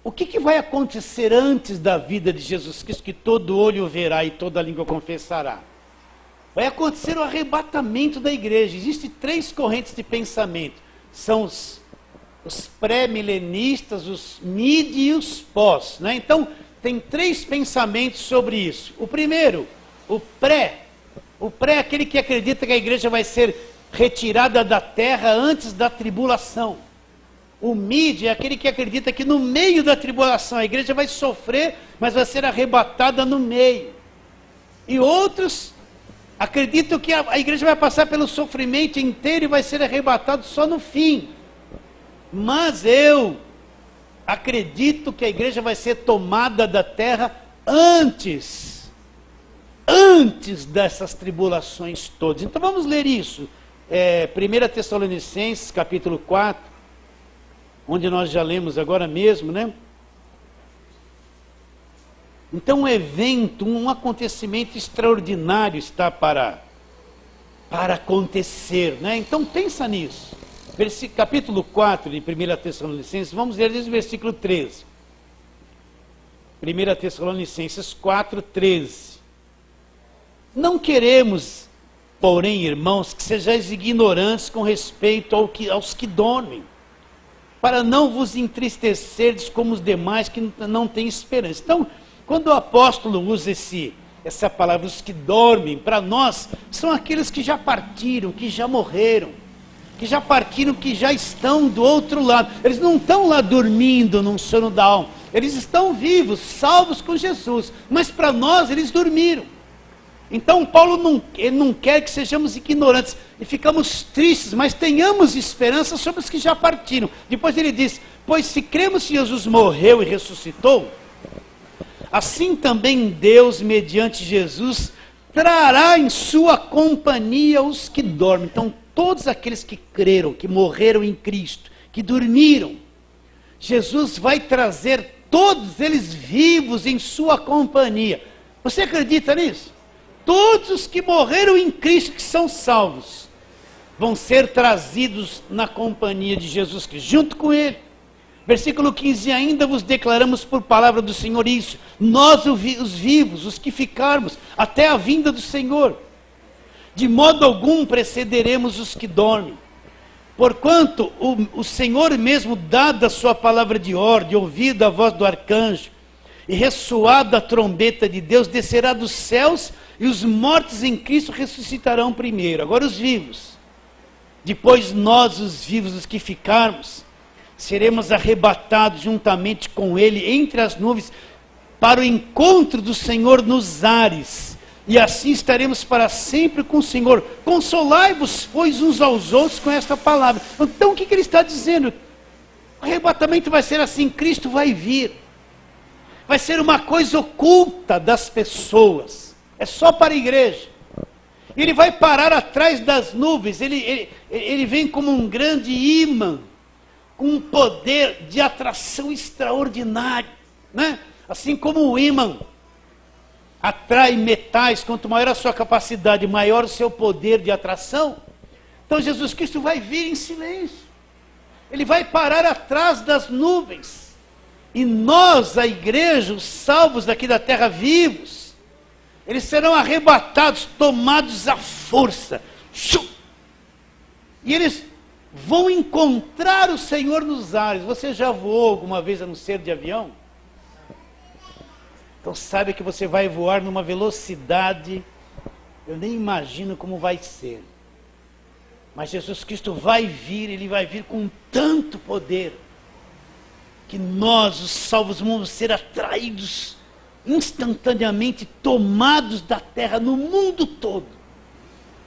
o que vai acontecer antes da vida de Jesus Cristo, que todo olho verá e toda língua confessará? Vai acontecer o arrebatamento da igreja. Existem 3 correntes de pensamento. São os pré-milenistas, os mid e os pós, né? Então, tem 3 pensamentos sobre isso. O primeiro, o pré. O pré é aquele que acredita que a igreja vai ser retirada da terra antes da tribulação. O mid é aquele que acredita que no meio da tribulação a igreja vai sofrer, mas vai ser arrebatada no meio. E outros acreditam que a igreja vai passar pelo sofrimento inteiro e vai ser arrebatada só no fim. Mas eu acredito que a igreja vai ser tomada da terra antes dessas tribulações todas. Então vamos ler isso. 1 Tessalonicenses, capítulo 4, onde nós já lemos agora mesmo, né? Então um evento, um acontecimento extraordinário está para acontecer, né? Então pensa nisso. Capítulo 4 de 1 Tessalonicenses, vamos ler desde o versículo 13. 1 Tessalonicenses 4, 13. Não queremos, porém, irmãos, que sejais ignorantes com respeito aos que dormem, para não vos entristecerdes como os demais que não têm esperança. Então, quando o apóstolo usa essa palavra, os que dormem, para nós, são aqueles que já partiram, que já morreram, que já partiram, que já estão do outro lado. Eles não estão lá dormindo num sono da alma, eles estão vivos, salvos com Jesus, mas para nós eles dormiram. Então Paulo ele não quer que sejamos ignorantes e ficamos tristes, mas tenhamos esperança sobre os que já partiram. Depois ele diz, pois se cremos que Jesus morreu e ressuscitou, assim também Deus, mediante Jesus, trará em sua companhia os que dormem. Então todos aqueles que creram, que morreram em Cristo, que dormiram, Jesus vai trazer todos eles vivos em sua companhia. Você acredita nisso? Todos os que morreram em Cristo, que são salvos, vão ser trazidos na companhia de Jesus Cristo, junto com Ele. Versículo 15, ainda vos declaramos por palavra do Senhor isso, nós os vivos, os que ficarmos, até a vinda do Senhor. De modo algum precederemos os que dormem. Porquanto o Senhor mesmo, dada a sua palavra de ordem, ouvida a voz do arcanjo, e ressoada a trombeta de Deus, descerá dos céus, e os mortos em Cristo ressuscitarão primeiro. Agora os vivos. Depois nós, os vivos, os que ficarmos, seremos arrebatados juntamente com Ele entre as nuvens, para o encontro do Senhor nos ares. E assim estaremos para sempre com o Senhor. Consolai-vos, pois, uns aos outros com esta palavra. Então o que ele está dizendo? O arrebatamento vai ser assim, Cristo vai vir. Vai ser uma coisa oculta das pessoas. É só para a igreja. Ele vai parar atrás das nuvens. Ele vem como um grande ímã, com um poder de atração extraordinário, né? Assim como o ímã atrai metais, quanto maior a sua capacidade, maior o seu poder de atração. Então Jesus Cristo vai vir em silêncio. Ele vai parar atrás das nuvens. E nós, a igreja, os salvos daqui da terra, vivos, eles serão arrebatados, tomados à força. E eles vão encontrar o Senhor nos ares. Você já voou alguma vez a não ser de avião? Então sabe que você vai voar numa velocidade Eu nem imagino como vai ser. Mas Jesus Cristo vai vir, Ele vai vir com tanto poder, que nós, os salvos, vamos ser atraídos instantaneamente, tomados da terra no mundo todo.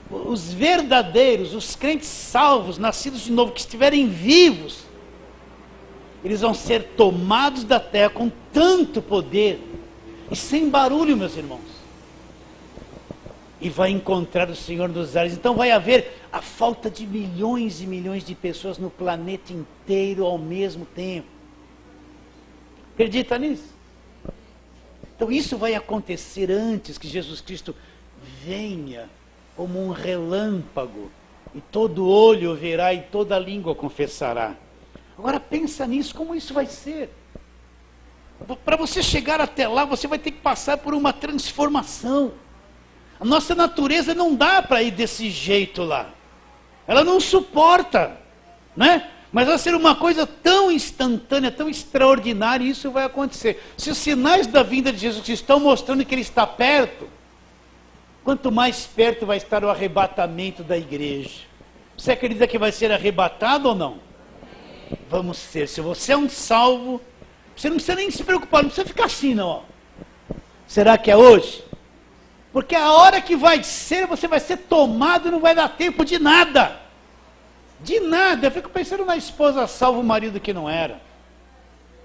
Os verdadeiros, os crentes salvos, nascidos de novo, que estiverem vivos, eles vão ser tomados da terra com tanto poder, e sem barulho, meus irmãos. E vai encontrar o Senhor nos ares. Então vai haver a falta de milhões e milhões de pessoas no planeta inteiro ao mesmo tempo. Acredita nisso? Então isso vai acontecer antes que Jesus Cristo venha como um relâmpago, e todo olho verá e toda língua confessará. Agora pensa nisso, como isso vai ser? Para você chegar até lá, você vai ter que passar por uma transformação. A nossa natureza não dá para ir desse jeito lá. Ela não suporta, né? Mas vai ser uma coisa tão instantânea, tão extraordinária, e isso vai acontecer. Se os sinais da vinda de Jesus estão mostrando que Ele está perto, quanto mais perto vai estar o arrebatamento da igreja. Você acredita que vai ser arrebatado ou não? Vamos ser. Se você é um salvo, você não precisa nem se preocupar, não precisa ficar assim não. Ó. Será que é hoje? Porque a hora que vai ser, você vai ser tomado e não vai dar tempo de nada. De nada. Eu fico pensando na esposa salva o marido que não era.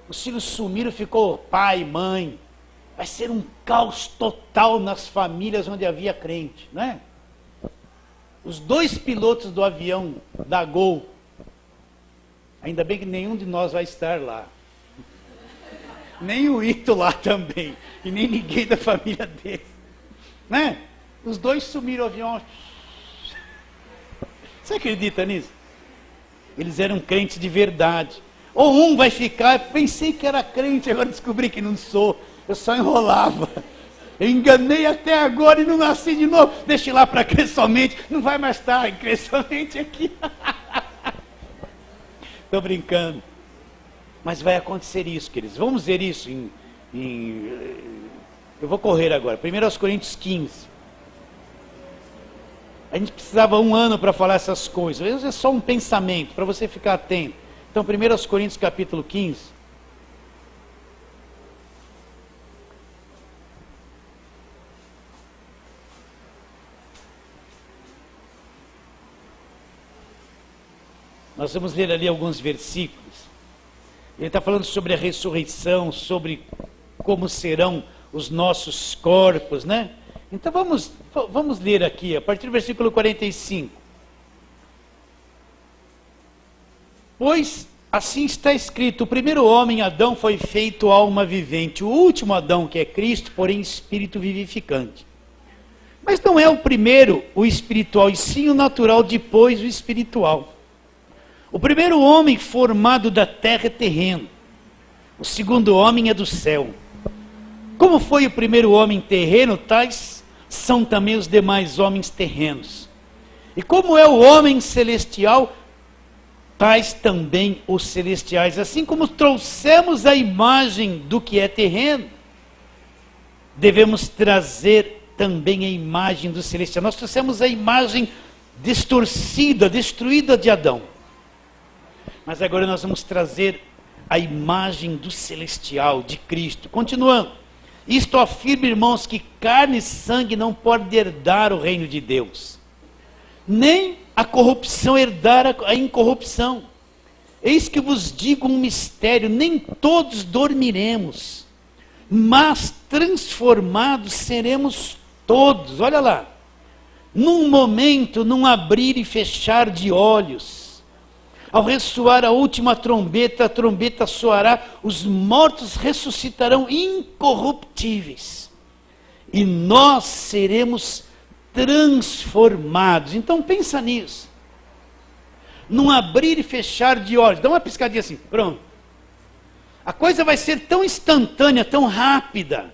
Os filhos sumiram, ficou pai, mãe. Vai ser um caos total nas famílias onde havia crente, né? Os 2 pilotos do avião da Gol, ainda bem que nenhum de nós vai estar lá. Nem o Ito lá também. E nem ninguém da família dele. Né? Os 2 sumiram o avião. Você acredita nisso? Eles eram crentes de verdade. Ou um vai ficar, pensei que era crente, agora descobri que não sou. Eu só enrolava. Eu enganei até agora e não nasci de novo. Deixa eu ir lá para crer somente. Não vai mais estar em crer somente aqui. Estou brincando. Mas vai acontecer isso, queridos. Vamos ver isso eu vou correr agora. 1 Coríntios 15. A gente precisava 1 ano para falar essas coisas. Às vezes é só um pensamento, para você ficar atento. Então, 1 Coríntios capítulo 15. Nós vamos ler ali alguns versículos. Ele está falando sobre a ressurreição, sobre como serão os nossos corpos, né? Então vamos ler aqui, a partir do versículo 45. Pois assim está escrito, o primeiro homem, Adão, foi feito alma vivente. O último Adão, que é Cristo, porém espírito vivificante. Mas não é o primeiro o espiritual, e sim o natural, depois o espiritual. O primeiro homem formado da terra é terreno. O segundo homem é do céu. Como foi o primeiro homem terreno, tais são também os demais homens terrenos. E como é o homem celestial, tais também os celestiais. Assim como trouxemos a imagem do que é terreno, devemos trazer também a imagem do celestial. Nós trouxemos a imagem distorcida, destruída de Adão. Mas agora nós vamos trazer a imagem do celestial, de Cristo. Continuando. Isto afirma, irmãos, que carne e sangue não podem herdar o reino de Deus, nem a corrupção herdar a incorrupção. Eis que vos digo um mistério, nem todos dormiremos, mas transformados seremos todos. Olha lá, num momento, num abrir e fechar de olhos. Ao ressoar a última trombeta, a trombeta soará, os mortos ressuscitarão incorruptíveis, e nós seremos transformados. Então pensa nisso, num abrir e fechar de olhos, dá uma piscadinha assim, pronto. A coisa vai ser tão instantânea, tão rápida,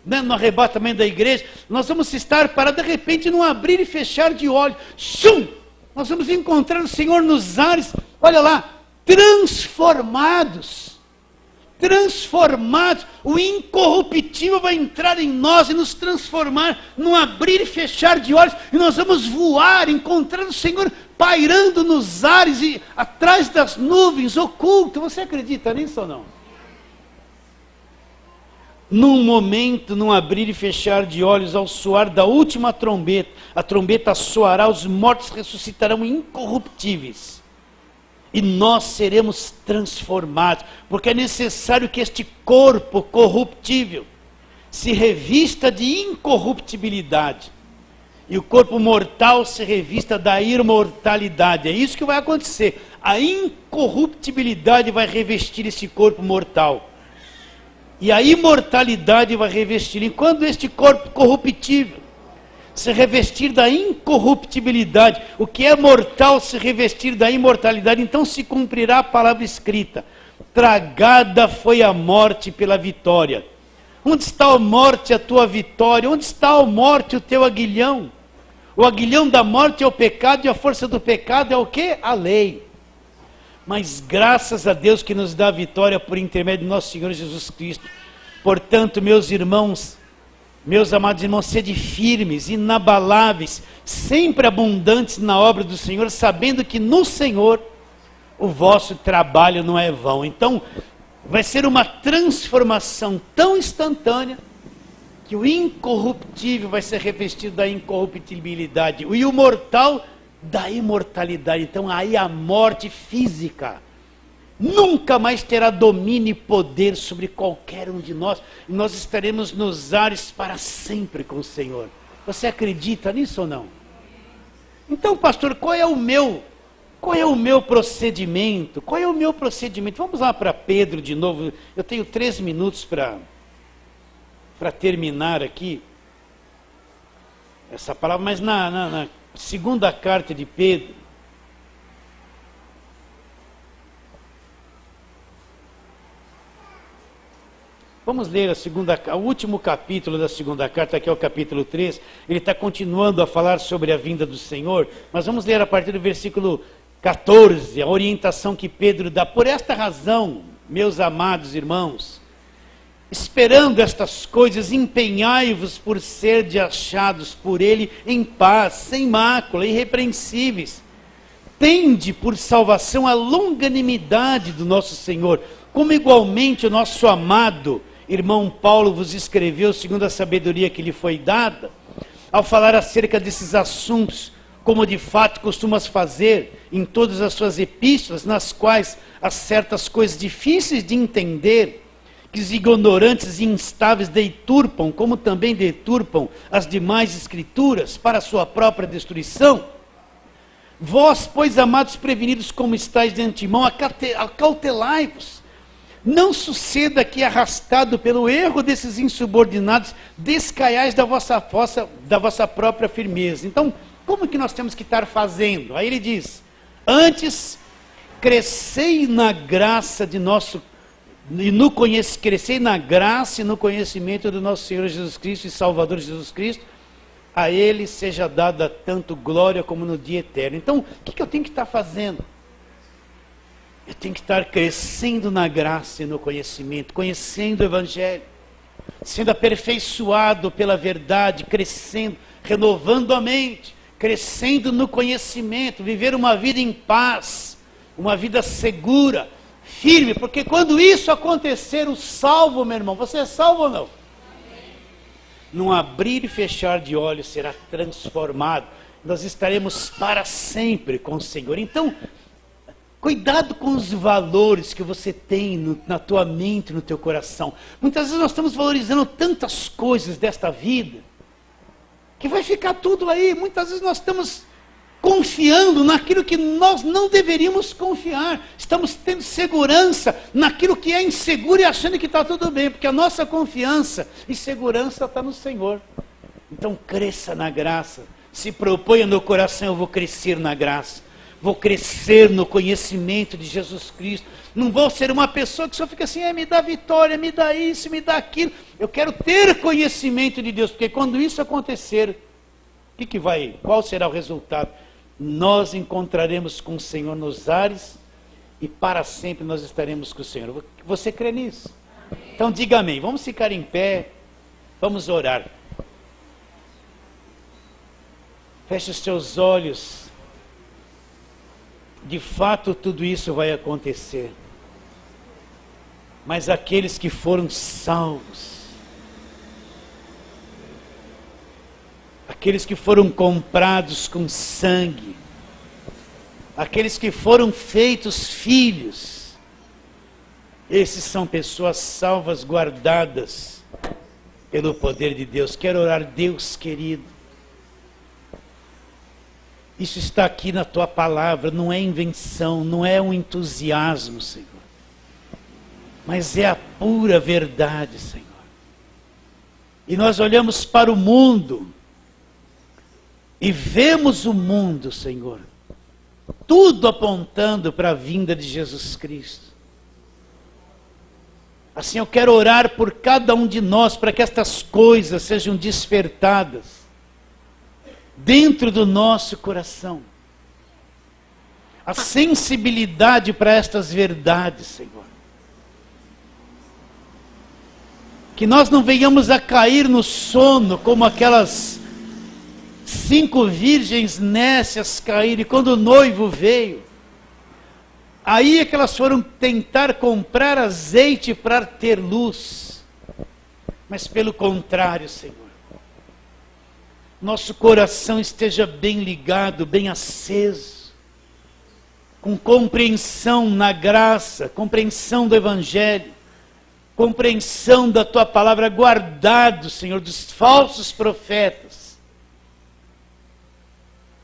né? No arrebatamento da igreja, nós vamos estar parados, de repente, num abrir e fechar de olhos, shum! Nós vamos encontrar o Senhor nos ares, olha lá, transformados. transformados. O incorruptível vai entrar em nós e nos transformar num abrir e fechar de olhos, e nós vamos voar, encontrando o Senhor pairando nos ares e atrás das nuvens, oculto. Você acredita nisso ou não? Num momento, num abrir e fechar de olhos, ao soar da última trombeta, a trombeta soará, os mortos ressuscitarão incorruptíveis. E nós seremos transformados, porque é necessário que este corpo corruptível se revista de incorruptibilidade, e o corpo mortal se revista da imortalidade. É isso que vai acontecer. A incorruptibilidade vai revestir esse corpo mortal, e a imortalidade vai revestir. Enquanto este corpo corruptível se revestir da incorruptibilidade, o que é mortal se revestir da imortalidade, então se cumprirá a palavra escrita: tragada foi a morte pela vitória. Onde está a morte, a tua vitória? Onde está a morte, o teu aguilhão? O aguilhão da morte é o pecado, e a força do pecado é o quê? A lei. Mas graças a Deus que nos dá a vitória por intermédio de nosso Senhor Jesus Cristo. Portanto, meus irmãos, meus amados irmãos, sede firmes, inabaláveis, sempre abundantes na obra do Senhor, sabendo que no Senhor o vosso trabalho não é vão. Então, vai ser uma transformação tão instantânea, que o incorruptível vai ser revestido da incorruptibilidade, e o mortal da imortalidade. Então aí a morte física nunca mais terá domínio e poder sobre qualquer um de nós, e nós estaremos nos ares para sempre com o Senhor. Você acredita nisso ou não? Então, pastor, qual é o meu procedimento? Qual é o meu procedimento? Vamos lá para Pedro de novo. Eu tenho 3 minutos para terminar aqui essa palavra, mas na segunda carta de Pedro, vamos ler o último capítulo da segunda carta, que é o capítulo 3. Ele está continuando a falar sobre a vinda do Senhor, mas vamos ler a partir do versículo 14, a orientação que Pedro dá. Por esta razão, meus amados irmãos, esperando estas coisas, empenhai-vos por serdes achados por ele em paz, sem mácula, irrepreensíveis. Tende por salvação a longanimidade do nosso Senhor, como igualmente o nosso amado irmão Paulo vos escreveu, segundo a sabedoria que lhe foi dada, ao falar acerca desses assuntos, como de fato costumas fazer em todas as suas epístolas, nas quais há certas coisas difíceis de entender, que os ignorantes e instáveis deturpam, como também deturpam as demais escrituras, para a sua própria destruição. Vós, pois, amados prevenidos como estáis de antemão, acautelai-vos. Não suceda que, arrastado pelo erro desses insubordinados, descaiais da vossa própria firmeza. Então, como que nós temos que estar fazendo? Aí ele diz: antes, crescei na graça de nosso crescei na graça e no conhecimento do nosso Senhor Jesus Cristo e Salvador Jesus Cristo. A Ele seja dada tanto glória como no dia eterno. Então, o que eu tenho que estar fazendo? Eu tenho que estar crescendo na graça e no conhecimento, conhecendo o Evangelho, sendo aperfeiçoado pela verdade, crescendo, renovando a mente, crescendo no conhecimento, viver uma vida em paz, uma vida segura, firme, porque quando isso acontecer, o salvo, meu irmão, você é salvo ou não? Num abrir e fechar de olhos será transformado, nós estaremos para sempre com o Senhor. Então, cuidado com os valores que você tem na tua mente, no teu coração. Muitas vezes nós estamos valorizando tantas coisas desta vida, que vai ficar tudo aí. Muitas vezes nós estamos confiando naquilo que nós não deveríamos confiar. Estamos tendo segurança naquilo que é inseguro e achando que está tudo bem, porque a nossa confiança e segurança está no Senhor. Então cresça na graça. Se proponha no coração: eu vou crescer na graça. Vou crescer no conhecimento de Jesus Cristo. Não vou ser uma pessoa que só fica assim: me dá vitória, me dá isso, me dá aquilo. Eu quero ter conhecimento de Deus, porque quando isso acontecer, qual será o resultado? Nós encontraremos com o Senhor nos ares, e para sempre nós estaremos com o Senhor. Você crê nisso? Então diga amém. Vamos ficar em pé, vamos orar. Feche os teus olhos. De fato tudo isso vai acontecer. Mas aqueles que foram salvos, aqueles que foram comprados com sangue, aqueles que foram feitos filhos, esses são pessoas salvas, guardadas pelo poder de Deus. Quero orar, Deus querido, isso está aqui na tua palavra, não é invenção, não é um entusiasmo, Senhor, mas é a pura verdade, Senhor. E nós olhamos para o mundo e vemos o mundo, Senhor, tudo apontando para a vinda de Jesus Cristo. Assim eu quero orar por cada um de nós, para que estas coisas sejam despertadas dentro do nosso coração. A sensibilidade para estas verdades, Senhor. Que nós não venhamos a cair no sono como aquelas 5 virgens nécias caíram, e quando o noivo veio, aí é que elas foram tentar comprar azeite para ter luz. Mas pelo contrário, Senhor, nosso coração esteja bem ligado, bem aceso, com compreensão na graça, compreensão do Evangelho, compreensão da Tua Palavra, guardado, Senhor, dos falsos profetas,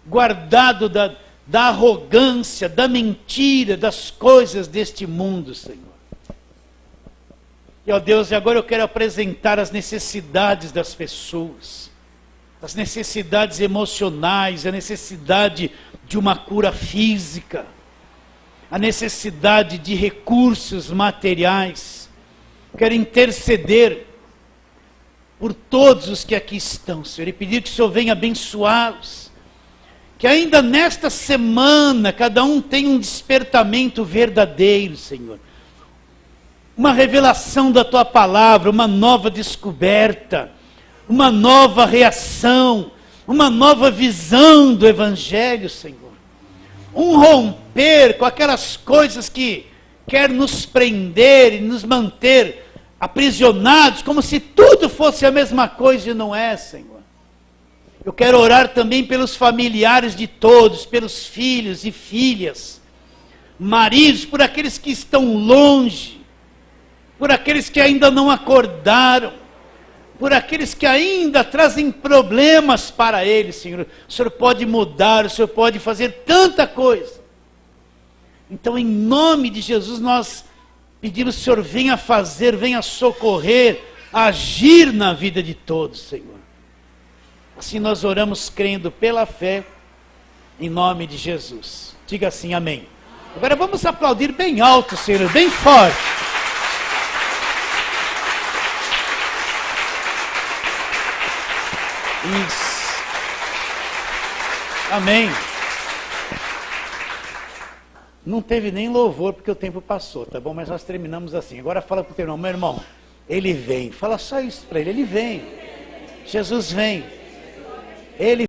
guardado da arrogância, da mentira, das coisas deste mundo, Senhor. E ó Deus, agora eu quero apresentar as necessidades das pessoas, as necessidades emocionais, a necessidade de uma cura física, a necessidade de recursos materiais. Quero interceder por todos os que aqui estão, Senhor, e pedir que o Senhor venha abençoá-los. Que ainda nesta semana, cada um tenha um despertamento verdadeiro, Senhor. Uma revelação da Tua Palavra, uma nova descoberta, uma nova reação, uma nova visão do Evangelho, Senhor. Um romper com aquelas coisas que quer nos prender e nos manter aprisionados, como se tudo fosse a mesma coisa e não é, Senhor. Eu quero orar também pelos familiares de todos, pelos filhos e filhas, maridos, por aqueles que estão longe, por aqueles que ainda não acordaram, por aqueles que ainda trazem problemas para eles, Senhor. O Senhor pode mudar, o Senhor pode fazer tanta coisa. Então, em nome de Jesus, nós pedimos, Senhor, venha fazer, venha socorrer, agir na vida de todos, Senhor. Assim nós oramos crendo pela fé, em nome de Jesus. Diga assim, amém. Agora vamos aplaudir bem alto, Senhor, bem forte. Isso. Amém. Não teve nem louvor porque o tempo passou, tá bom? Mas nós terminamos assim. Agora fala para o teu irmão, meu irmão, ele vem. Fala só isso para ele, ele vem. Jesus vem. Ele